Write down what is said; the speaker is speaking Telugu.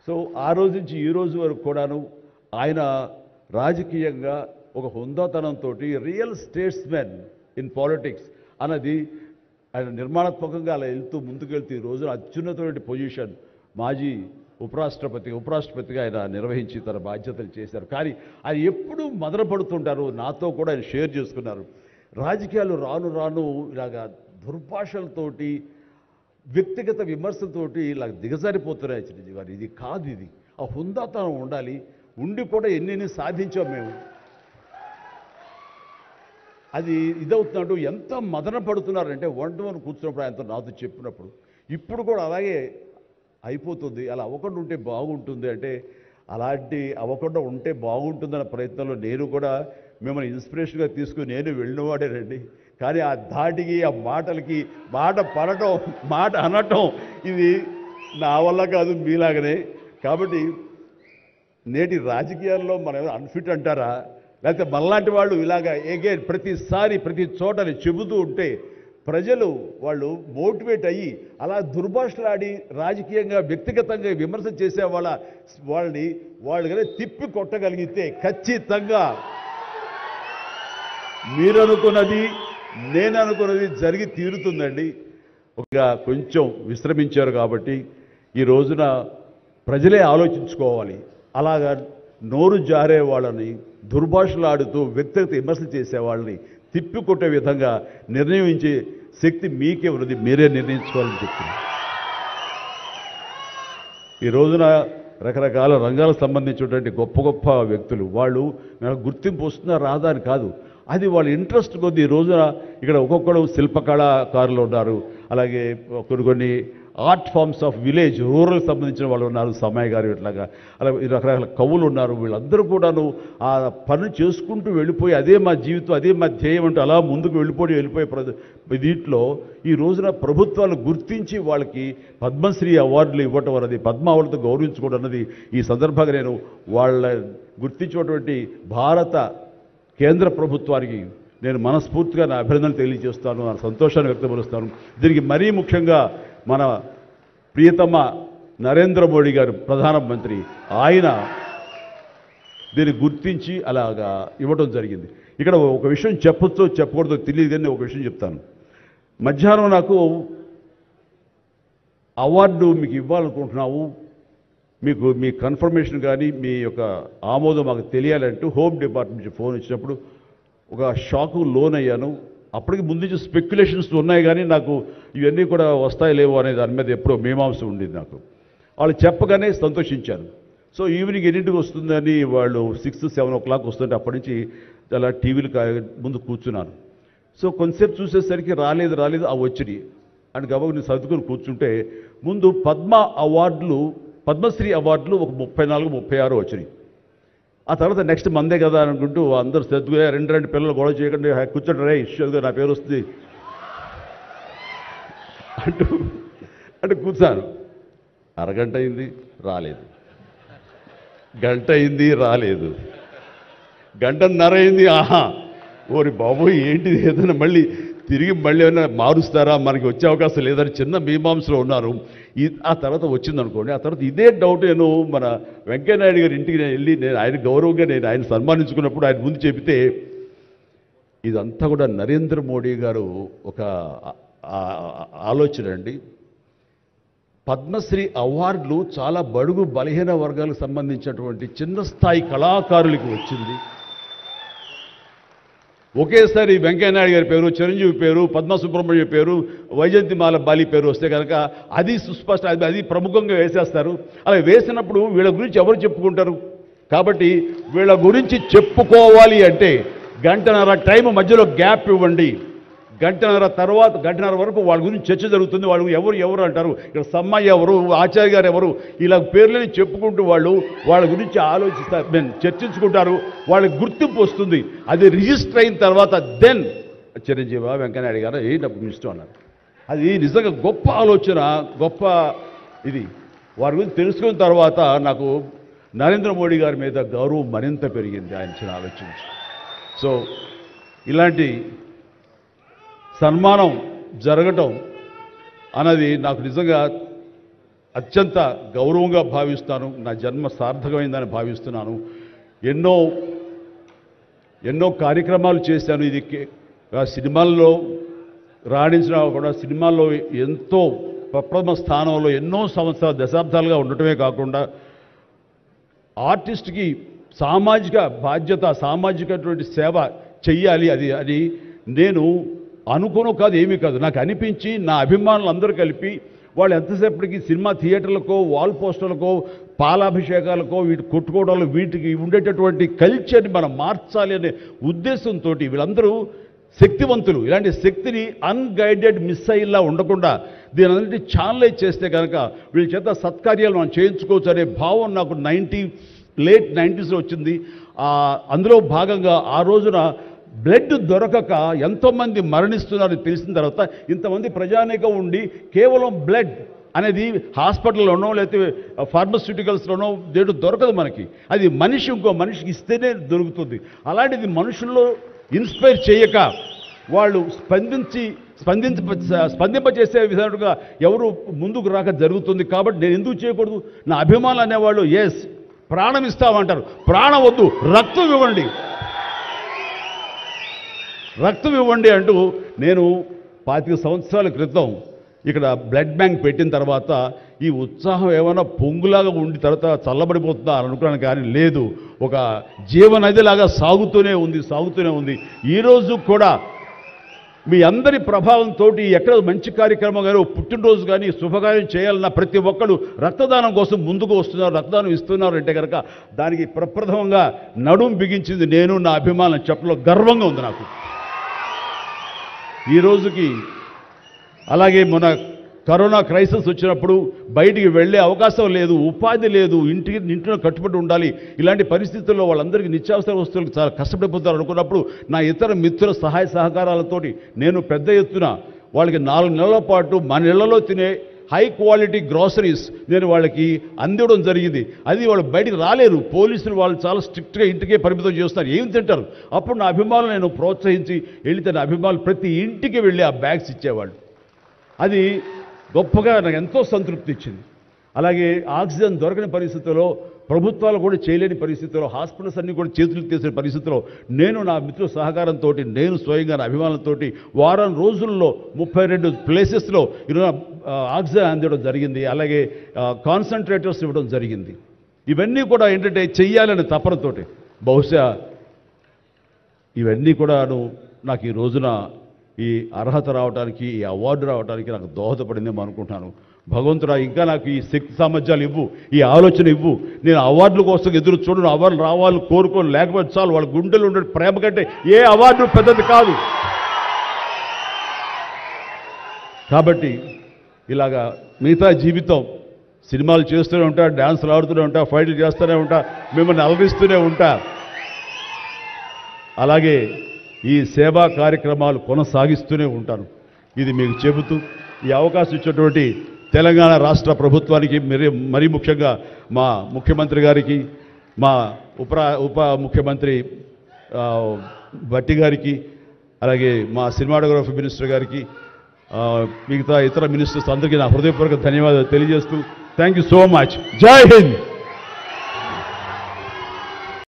సో ఆ రోజు నుంచి ఈ రోజు వరకు కూడాను ఆయన రాజకీయంగా ఒక హుందాతనంతో రియల్ స్టేట్స్మెన్ ఇన్ పాలిటిక్స్ అన్నది ఆయన నిర్మాణాత్మకంగా అలా వెళ్తూ ముందుకెళ్తూ ఈ రోజున అత్యున్నతమైన పొజిషన్ మాజీ ఉపరాష్ట్రపతిగా ఆయన నిర్వహించి తన బాధ్యతలు చేశారు. కానీ ఆయన ఎప్పుడూ మదనపడుతుంటారు. నాతో కూడా ఆయన షేర్ చేసుకున్నారు. రాజకీయాలు రాను రాను ఇలాగా దుర్భాషలతోటి వ్యక్తిగత విమర్శలతోటి ఇలా దిగజారిపోతున్నాయి చిరంజీవి గారు. ఇది కాదు, ఇది ఆ హుందాతనం ఉండాలి. ఉండి కూడా ఎన్ని సాధించాం మేము. అది ఇదవుతున్నాడు. ఎంత మదన పడుతున్నారంటే వన్ టు వన్ కూర్చున్నప్పుడు ఆయనతో నాతో చెప్పినప్పుడు ఇప్పుడు కూడా అలాగే అయిపోతుంది. అలా అవ్వకుండా ఉంటే బాగుంటుంది అంటే అలాంటి అవ్వకుండా ఉంటే బాగుంటుందన్న ప్రయత్నంలో నేను కూడా మిమ్మల్ని ఇన్స్పిరేషన్గా తీసుకుని నేను వెళ్ళినవాడేనండి. కానీ ఆ ధాటికి ఆ మాటలకి మాట పడటం మాట అనటం ఇది నా వల్ల కాదు, మీలాగనే. కాబట్టి నేటి రాజకీయాల్లో మనం అన్ఫిట్ అంటారా, లేకపోతే మనలాంటి వాళ్ళు ఇలాగా ఎగైన్ ప్రతిసారి ప్రతి చోటని చెబుతూ ఉంటే ప్రజలు వాళ్ళు మోటివేట్ అయ్యి అలా దుర్భాషలాడి రాజకీయంగా వ్యక్తిగతంగా విమర్శ చేసే వాళ్ళని కానీ తిప్పి కొట్టగలిగితే ఖచ్చితంగా మీరనుకున్నది నేను అనుకున్నది జరిగి తీరుతుందండి. ఒక కొంచెం విశ్రమించారు కాబట్టి ఈ రోజున ప్రజలే ఆలోచించుకోవాలి. అలాగా నోరు జారే వాళ్ళని దుర్భాషలాడుతూ వ్యక్తిగత విమర్శలు చేసే వాళ్ళని తిప్పికొట్టే విధంగా నిర్ణయించే శక్తి మీకే ఉన్నది, మీరే నిర్ణయించుకోవాలని చెప్తున్నాను. ఈ రోజున రకరకాల రంగాలకు సంబంధించినటువంటి గొప్ప గొప్ప వ్యక్తులు వాళ్ళు నాకు గుర్తింపు వస్తుందా రాదా అని కాదు, అది వాళ్ళ ఇంట్రెస్ట్ కొద్ది. ఈ రోజున ఇక్కడ ఒక్కొక్కరు శిల్పకళాకారులు ఉన్నారు, అలాగే కొన్ని art forms of village rural సంబంధించిన వాళ్ళు ఉన్నారు, సమయ గారు ఇట్లాగా అలాగే రకరకాల కవులు ఉన్నారు. వీళ్ళందరూ కూడాను ఆ పని చేసుకుంటూ వెళ్ళిపోయి అదే మా జీవితం అదే మా ధ్యేయం అంటూ అలా ముందుకు వెళ్ళిపోయే దీంట్లో ఈ రోజున ప్రభుత్వాలు గుర్తించి వాళ్ళకి పద్మశ్రీ అవార్డులు ఇవ్వటం అన్నది, పద్మ అవార్డుతో గౌరవించుకోవడం అన్నది ఈ సందర్భంగా నేను వాళ్ళ గుర్తించినటువంటి భారత కేంద్ర ప్రభుత్వానికి నేను మనస్ఫూర్తిగా నా అభినందనలు తెలియజేస్తాను, నా సంతోషాన్ని వ్యక్తపరుస్తాను. దీనికి మరీ ముఖ్యంగా మన ప్రియతమ నరేంద్ర మోడీ గారు ప్రధానమంత్రి, ఆయన దీన్ని గుర్తించి అలాగా ఇవ్వడం జరిగింది. ఇక్కడ ఒక విషయం చెప్పొచ్చో చెప్పకూడదో తెలియదు కానీ ఒక విషయం చెప్తాను. మధ్యాహ్నం నాకు అవార్డు మీకు ఇవ్వాలనుకుంటున్నాము, మీకు మీ కన్ఫర్మేషన్ కానీ మీ యొక్క ఆమోదం మాకు తెలియాలంటూ హోమ్ డిపార్ట్మెంట్ నుంచి ఫోన్ ఇచ్చినప్పుడు ఒక షాకు లోన్ అయ్యాను. అప్పటికి ముందు నుంచి స్పెక్యులేషన్స్ ఉన్నాయి కానీ నాకు ఇవన్నీ కూడా వస్తాయి లేవో అనే దాని మీద ఎప్పుడో మీమాంస ఉండేది నాకు. వాళ్ళు చెప్పగానే సంతోషించాను. సో ఈవినింగ్ ఎన్నింటికి వస్తుందని వాళ్ళు 6-7 o'clock వస్తుంటే అప్పటి నుంచి అలా టీవీలు ముందు కూర్చున్నాను. సో కొంతసేపు చూసేసరికి రాలేదు ఆ వచ్చినాయి అని గబగబా నేను సర్దుకొని కూర్చుంటే ముందు పద్మశ్రీ అవార్డులు ఒక 34-36 వచ్చినాయి. ఆ తర్వాత నెక్స్ట్ మందే కదా అనుకుంటూ అందరూ సర్దుగా రెండు పిల్లలు గొడవ చేయకుండా కూర్చోండి రే ఇష్యూగా నా పేరు వస్తుంది అంటూ కూర్చాను. అరగంట అయింది రాలేదు, గంట అయింది రాలేదు, గంటన్నర అయింది. ఓరి బాబోయ్ ఏంటిది, ఏదైనా తిరిగి ఏమైనా మారుస్తారా, మనకి వచ్చే అవకాశం లేదని చిన్న మీమాంసలో ఉన్నారు. ఆ తర్వాత వచ్చిందనుకోండి, ఆ తర్వాత ఇదే డౌట్ నేను మన వెంకయ్యనాయుడు గారి ఇంటికి వెళ్ళి నేను ఆయన గౌరవంగా ఆయన సన్మానించుకున్నప్పుడు ఆయన ముందు చెబితే ఇదంతా కూడా నరేంద్ర మోడీ గారు ఒక ఆలోచన అండి. పద్మశ్రీ అవార్డులు చాలా బడుగు బలహీన వర్గాలకు సంబంధించినటువంటి చిన్న స్థాయి కళాకారులకు వచ్చింది. ఒకేసారి వెంకయ్యనాయుడు గారి పేరు, చిరంజీవి పేరు, పద్మ సుబ్రహ్మణ్యం పేరు, వైజయంతిమాల బాలి పేరు వస్తే కనుక అది సుస్పష్ట, అది ప్రముఖంగా వేసేస్తారు. అలా వేసినప్పుడు వీళ్ళ గురించి ఎవరు చెప్పుకుంటారు? కాబట్టి వీళ్ళ గురించి చెప్పుకోవాలి అంటే గంటన్నర టైం మధ్యలో గ్యాప్ ఇవ్వండి. గంటన్నర వరకు వాళ్ళ గురించి చర్చ జరుగుతుంది. వాళ్ళు ఎవరు అంటారు, ఇక్కడ సమ్మయ్య ఎవరు, ఆచార్య గారు ఎవరు, ఇలా పేర్లని చెప్పుకుంటూ వాళ్ళ గురించి ఆలోచిస్తారు, చర్చించుకుంటారు. వాళ్ళకి గుర్తింపు వస్తుంది. అది రిజిస్టర్ అయిన తర్వాత దెన్ చిరంజీవి వెంకయ్యనాయుడు గారు నాకు ఇష్టం అన్నారు. అది నిజంగా గొప్ప ఆలోచన, గొప్ప ఇది. వారి గురించి తెలుసుకున్న తర్వాత నాకు నరేంద్ర మోడీ గారి మీద గౌరవం మరింత పెరిగింది ఆయన ఆలోచించి. సో ఇలాంటి సన్మానం జరగటం అన్నది నాకు నిజంగా అత్యంత గౌరవంగా భావిస్తాను. నా జన్మ సార్థకమైందని భావిస్తున్నాను. ఎన్నో కార్యక్రమాలు చేశాను. ఇది సినిమాల్లో రాణించినా కూడా సినిమాల్లో ఎంతో ప్రప్రథమ స్థానంలో ఎన్నో సంవత్సరాలు దశాబ్దాలుగా ఉండటమే కాకుండా ఆర్టిస్ట్కి సామాజిక బాధ్యత, సామాజికటువంటి సేవ చెయ్యాలి. అది నేను అనుకోను కాదు, ఏమీ కాదు, నాకు అనిపించి నా అభిమానులు అందరూ కలిపి వాళ్ళు ఎంతసేపటికి సినిమా థియేటర్లకో వాల్ పోస్టర్లకో పాలాభిషేకాలకో వీటి కొట్టుకోవడాలు వీటికి ఉండేటటువంటి కల్చర్ని మనం మార్చాలి అనే ఉద్దేశంతో వీళ్ళందరూ శక్తివంతులు. ఇలాంటి శక్తిని అన్గైడెడ్ మిస్సైల్లా ఉండకుండా దీని అన్నింటి ఛానలైజ్ చేస్తే కనుక వీళ్ళ చేత సత్కార్యాలు మనం చేయించుకోవచ్చు అనే భావం నాకు లేట్ 90s వచ్చింది. అందులో భాగంగా ఆ రోజున బ్లడ్ దొరకక ఎంతోమంది మరణిస్తున్నారని తెలిసిన తర్వాత ఇంతమంది ప్రజానీకం ఉండి కేవలం బ్లడ్ అనేది హాస్పిటల్లోనో లేకపోతే ఫార్మస్యూటికల్స్లోనో దేడు దొరకదు మనకి. అది మనిషి ఇంకో మనిషికి ఇస్తేనే దొరుకుతుంది. అలాంటిది మనుషుల్లో ఇన్స్పైర్ చేయక వాళ్ళు స్పందింపచేసే విధంగా ఎవరు ముందుకు రాక జరుగుతుంది. కాబట్టి నేను ఎందుకు చేయకూడదు? నా అభిమానులు అనేవాళ్ళు ఎస్ ప్రాణం ఇస్తామంటారు. ప్రాణం వద్దు, రక్తం ఇవ్వండి, రక్తం ఇవ్వండి అంటూ నేను 25 సంవత్సరాల క్రితం ఇక్కడ బ్లడ్ బ్యాంక్ పెట్టిన తర్వాత ఈ ఉత్సాహం ఏమైనా పొంగులాగా ఉండి తర్వాత చల్లబడిపోతుందా అని అనుకున్నాను. కానీ లేదు, ఒక జీవనదిలాగా సాగుతూనే ఉంది. ఈరోజు కూడా మీ అందరి ప్రభావంతో ఎక్కడ మంచి కార్యక్రమం కానీ పుట్టినరోజు కానీ శుభకార్యం చేయాలన్న ప్రతి ఒక్కరు రక్తదానం కోసం ముందుకు వస్తున్నారు, రక్తదానం ఇస్తున్నారు అంటే కనుక దానికి ప్రప్రథమంగా నడుం బిగించింది నేను, నా అభిమానులు చెప్పలో గర్వంగా ఉంది నాకు ఈ రోజుకి. అలాగే మన కరోనా క్రైసిస్ వచ్చినప్పుడు బయటికి వెళ్ళే అవకాశం లేదు, ఉపాధి లేదు, ఇంట్లో కట్టుబడి ఉండాలి. ఇలాంటి పరిస్థితుల్లో వాళ్ళందరికీ నిత్యావసర వస్తువులకు చాలా కష్టపడిపోతారు అనుకున్నప్పుడు నా ఇతర మిత్రుల సహాయ సహకారాలతోటి నేను పెద్ద ఎత్తున వాళ్ళకి 4 నెలల పాటు మన ఇళ్లలో తినే హై క్వాలిటీ గ్రాసరీస్ నేను వాళ్ళకి అందివ్వడం జరిగింది. అది వాళ్ళు బయటికి రాలేరు, పోలీసులు వాళ్ళు చాలా స్ట్రిక్ట్గా ఇంటికే పరిమితం చేస్తారు, ఏం తింటారు. అప్పుడు నా అభిమానులు నేను ప్రోత్సహించి వెళితే నా అభిమానులు ప్రతి ఇంటికి వెళ్ళి ఆ బ్యాగ్స్ ఇచ్చేవాళ్ళు. అది గొప్పగా నాకు ఎంతో సంతృప్తి ఇచ్చింది. అలాగే ఆక్సిజన్ దొరకని పరిస్థితుల్లో, ప్రభుత్వాలు కూడా చేయలేని పరిస్థితుల్లో, హాస్పిటల్స్ అన్నీ కూడా చేతులు తీసిన పరిస్థితుల్లో నేను నా మిత్రుల సహకారంతో నేను స్వయంగా నా అభిమానులతో వారం రోజుల్లో 32 ప్లేసెస్లో ఈరోజు ఆక్సిజన్ అందివ్వడం జరిగింది. అలాగే కాన్సన్ట్రేటర్స్ ఇవ్వడం జరిగింది. ఇవన్నీ కూడా ఏంటంటే చెయ్యాలనే తపనతోటి బహుశా ఇవన్నీ కూడాను నాకు ఈ రోజున ఈ అర్హత రావడానికి, ఈ అవార్డు రావడానికి నాకు దోహదపడిందేమో అనుకుంటున్నాను. భగవంతుడా ఇంకా నాకు ఈ శక్తి సామర్థ్యాలు ఇవ్వు, ఈ ఆలోచన ఇవ్వు. నేను అవార్డుల కోసం ఎదురు చూడను, అవార్డులు రావాలి కోరుకోను, లేకపోతే చాలు. వాళ్ళ గుండెలు ఉండే ప్రేమ కంటే ఏ అవార్డు పెద్దది కాదు. కాబట్టి ఇలాగా మిగతా జీవితం సినిమాలు చేస్తూనే ఉంటా, డ్యాన్సులు ఆడుతూనే ఉంటా, ఫైట్లు చేస్తూనే ఉంటా, మిమ్మల్ని అలరిస్తూనే ఉంటా. అలాగే ఈ సేవా కార్యక్రమాలు కొనసాగిస్తూనే ఉంటాను. ఇది మీకు చెబుతూ ఈ అవకాశం ఇచ్చినటువంటి తెలంగాణ రాష్ట్ర ప్రభుత్వానికి మరీ ముఖ్యంగా మా ముఖ్యమంత్రి గారికి, మా ఉప ముఖ్యమంత్రి భట్టి గారికి, అలాగే మా సినిమాటోగ్రఫీ మినిస్టర్ గారికి, మిగతా ఇతర మినిస్టర్స్ అందరికీ నా హృదయపూర్వక ధన్యవాదాలు తెలియజేస్తూ థ్యాంక్ యూ సో మచ్. జై హింద్.